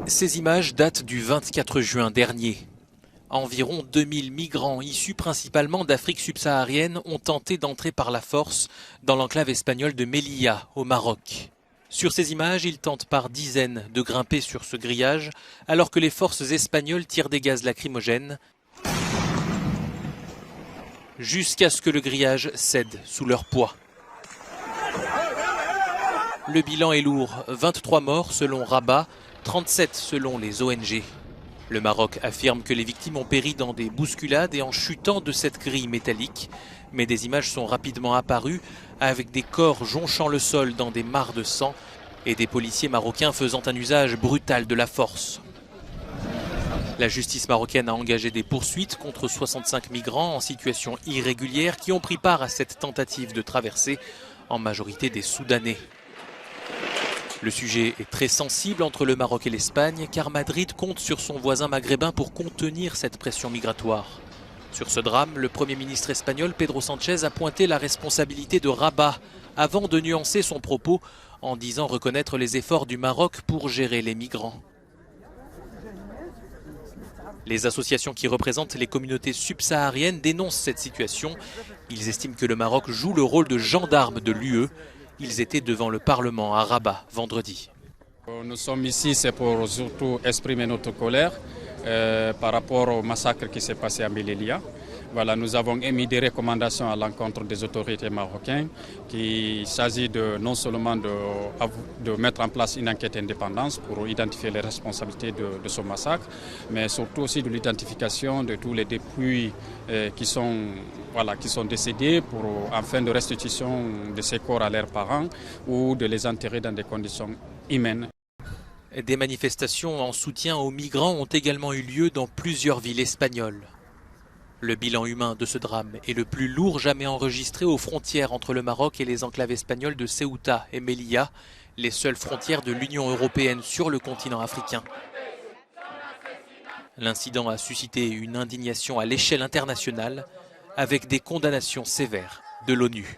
Ces images datent du 24 juin dernier. Environ 2000 migrants issus principalement d'Afrique subsaharienne ont tenté d'entrer par la force dans l'enclave espagnole de Melilla, au Maroc. Sur ces images, ils tentent par dizaines de grimper sur ce grillage alors que les forces espagnoles tirent des gaz lacrymogènes jusqu'à ce que le grillage cède sous leur poids. Le bilan est lourd, 23 morts selon Rabat, 37 selon les ONG. Le Maroc affirme que les victimes ont péri dans des bousculades et en chutant de cette grille métallique. Mais des images sont rapidement apparues avec des corps jonchant le sol dans des mares de sang et des policiers marocains faisant un usage brutal de la force. La justice marocaine a engagé des poursuites contre 65 migrants en situation irrégulière qui ont pris part à cette tentative de traversée, en majorité des Soudanais. Le sujet est très sensible entre le Maroc et l'Espagne car Madrid compte sur son voisin maghrébin pour contenir cette pression migratoire. Sur ce drame, le Premier ministre espagnol Pedro Sánchez a pointé la responsabilité de Rabat avant de nuancer son propos en disant reconnaître les efforts du Maroc pour gérer les migrants. Les associations qui représentent les communautés subsahariennes dénoncent cette situation. Ils estiment que le Maroc joue le rôle de gendarme de l'UE. Ils étaient devant le Parlement à Rabat vendredi. Nous sommes ici, c'est pour surtout exprimer notre colère par rapport au massacre qui s'est passé à Melilla. Voilà, nous avons émis des recommandations à l'encontre des autorités marocaines qu'il s'agit non seulement de mettre en place une enquête indépendante pour identifier les responsabilités de ce massacre, mais surtout aussi de l'identification de tous les dépouilles qui sont décédés afin de restitution de ces corps à leurs parents ou de les enterrer dans des conditions humaines. Des manifestations en soutien aux migrants ont également eu lieu dans plusieurs villes espagnoles. Le bilan humain de ce drame est le plus lourd jamais enregistré aux frontières entre le Maroc et les enclaves espagnoles de Ceuta et Melilla, les seules frontières de l'Union européenne sur le continent africain. L'incident a suscité une indignation à l'échelle internationale avec des condamnations sévères de l'ONU.